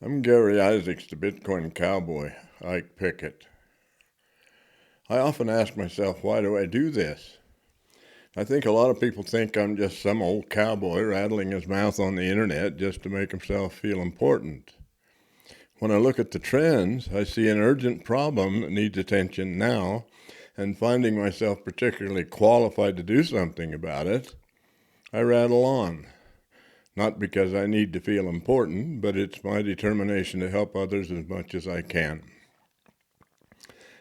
I'm Gary Isaacs, the Bitcoin cowboy, Ike Pickett. I often ask myself, why do I do this? I think a lot of people think I'm just some old cowboy rattling his mouth on the internet just to make himself feel important. When I look at the trends, I see an urgent problem that needs attention now, and finding myself particularly qualified to do something about it, I rattle on. Not because I need to feel important, but it's my determination to help others as much as I can.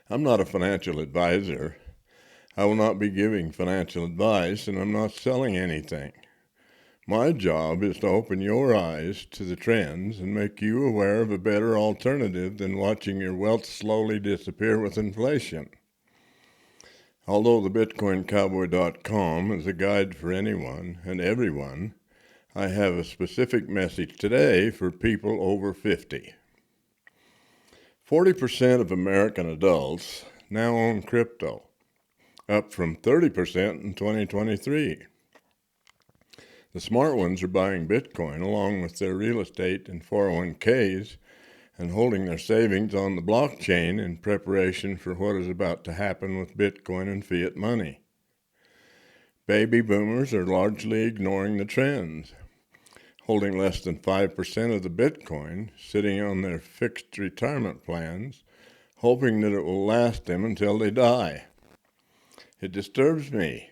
I'm not a financial advisor. I will not be giving financial advice, and I'm not selling anything. My job is to open your eyes to the trends and make you aware of a better alternative than watching your wealth slowly disappear with inflation. Although the BitcoinCowboy.com is a guide for anyone and everyone, I have a specific message today for people over 50. 40% of American adults now own crypto, up from 30% in 2023. The smart ones are buying Bitcoin along with their real estate and 401ks and holding their savings on the blockchain in preparation for what is about to happen with Bitcoin and fiat money. Baby boomers are largely ignoring the trends, holding less than 5% of the Bitcoin, sitting on their fixed retirement plans, hoping that it will last them until they die. It disturbs me.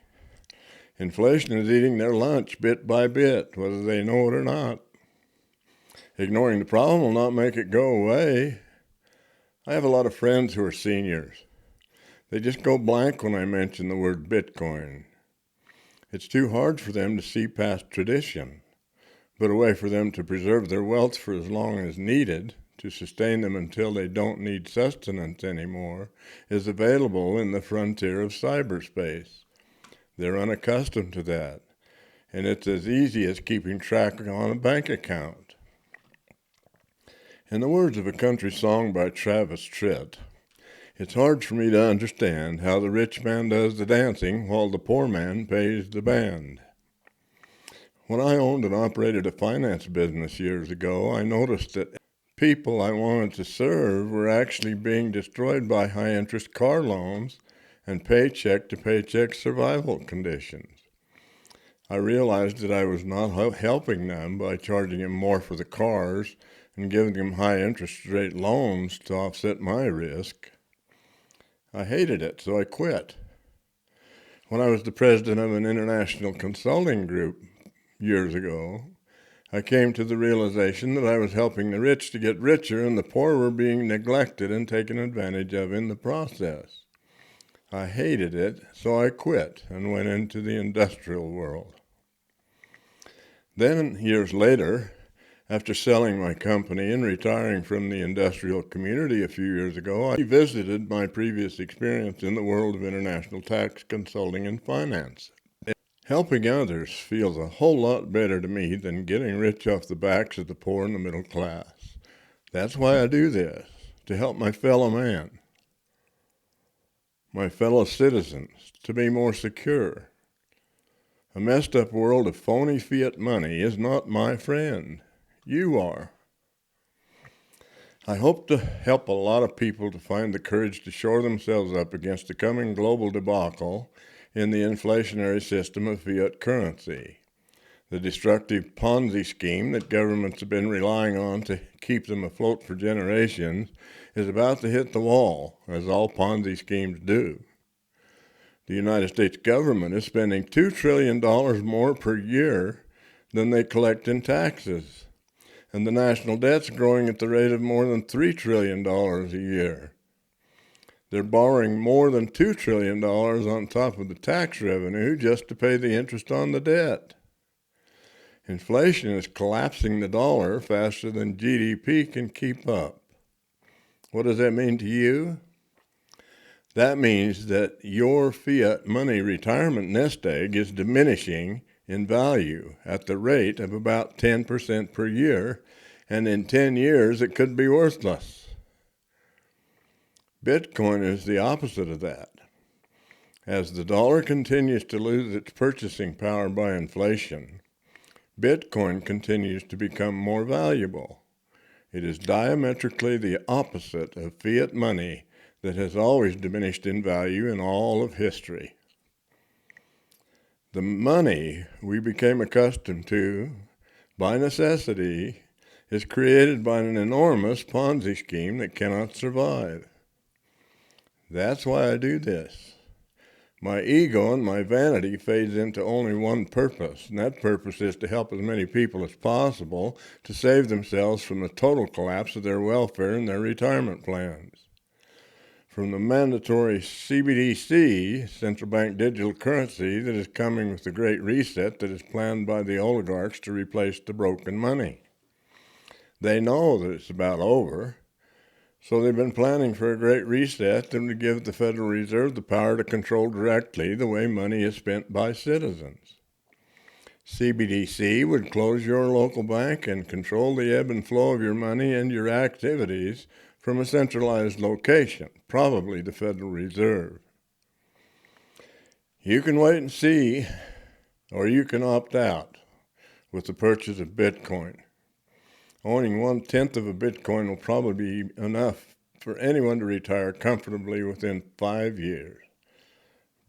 Inflation is eating their lunch bit by bit, whether they know it or not. Ignoring the problem will not make it go away. I have a lot of friends who are seniors. They just go blank when I mention the word Bitcoin. It's too hard for them to see past tradition, but a way for them to preserve their wealth for as long as needed to sustain them until they don't need sustenance anymore is available in the frontier of cyberspace. They're unaccustomed to that, and it's as easy as keeping track on a bank account. In the words of a country song by Travis Tritt, it's hard for me to understand how the rich man does the dancing while the poor man pays the band. When I owned and operated a finance business years ago, I noticed that people I wanted to serve were actually being destroyed by high-interest car loans and paycheck-to-paycheck survival conditions. I realized that I was not helping them by charging them more for the cars and giving them high-interest rate loans to offset my risk. I hated it, so I quit. When I was the president of an international consulting group years ago, I came to the realization that I was helping the rich to get richer and the poor were being neglected and taken advantage of in the process. I hated it, so I quit and went into the industrial world. Then, years later, after selling my company and retiring from the industrial community a few years ago, I revisited my previous experience in the world of international tax consulting and finance. Helping others feels a whole lot better to me than getting rich off the backs of the poor and the middle class. That's why I do this, to help my fellow man, my fellow citizens, to be more secure. A messed up world of phony fiat money is not my friend. You are. I hope to help a lot of people to find the courage to shore themselves up against the coming global debacle in the inflationary system of fiat currency. The destructive Ponzi scheme that governments have been relying on to keep them afloat for generations is about to hit the wall, as all Ponzi schemes do. The United States government is spending $2 trillion more per year than they collect in taxes, and the national debt's growing at the rate of more than $3 trillion a year. They're borrowing more than $2 trillion on top of the tax revenue just to pay the interest on the debt. Inflation is collapsing the dollar faster than GDP can keep up. What does that mean to you? That means that your fiat money retirement nest egg is diminishing in value at the rate of about 10% per year, and in 10 years it could be worthless. Bitcoin is the opposite of that. As the dollar continues to lose its purchasing power by inflation, Bitcoin continues to become more valuable. It is diametrically the opposite of fiat money that has always diminished in value in all of history. The money we became accustomed to, by necessity, is created by an enormous Ponzi scheme that cannot survive. That's why I do this. My ego and my vanity fades into only one purpose, and that purpose is to help as many people as possible to save themselves from the total collapse of their welfare and their retirement plans. From the mandatory CBDC, central bank digital currency, that is coming with the Great Reset that is planned by the oligarchs to replace the broken money. They know that it's about over, so they've been planning for a Great Reset and to give the Federal Reserve the power to control directly the way money is spent by citizens. CBDC would close your local bank and control the ebb and flow of your money and your activities from a centralized location, probably the Federal Reserve. You can wait and see, or you can opt out with the purchase of Bitcoin. Owning 1/10 of a Bitcoin will probably be enough for anyone to retire comfortably within 5 years.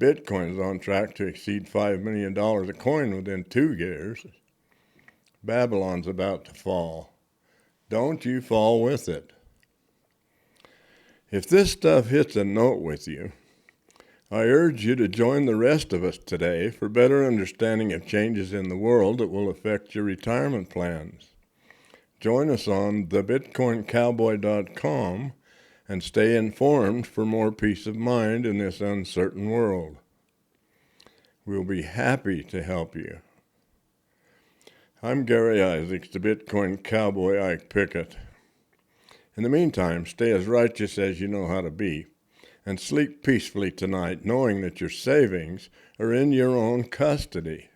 Bitcoin is on track to exceed $5 million a coin within 2 years. Babylon's about to fall. Don't you fall with it. If this stuff hits a note with you, I urge you to join the rest of us today for better understanding of changes in the world that will affect your retirement plans. Join us on thebitcoincowboy.com and stay informed for more peace of mind in this uncertain world. We'll be happy to help you. I'm Gary Isaacs, the Bitcoin Cowboy Ike Pickett. In the meantime, stay as righteous as you know how to be, and sleep peacefully tonight knowing that your savings are in your own custody.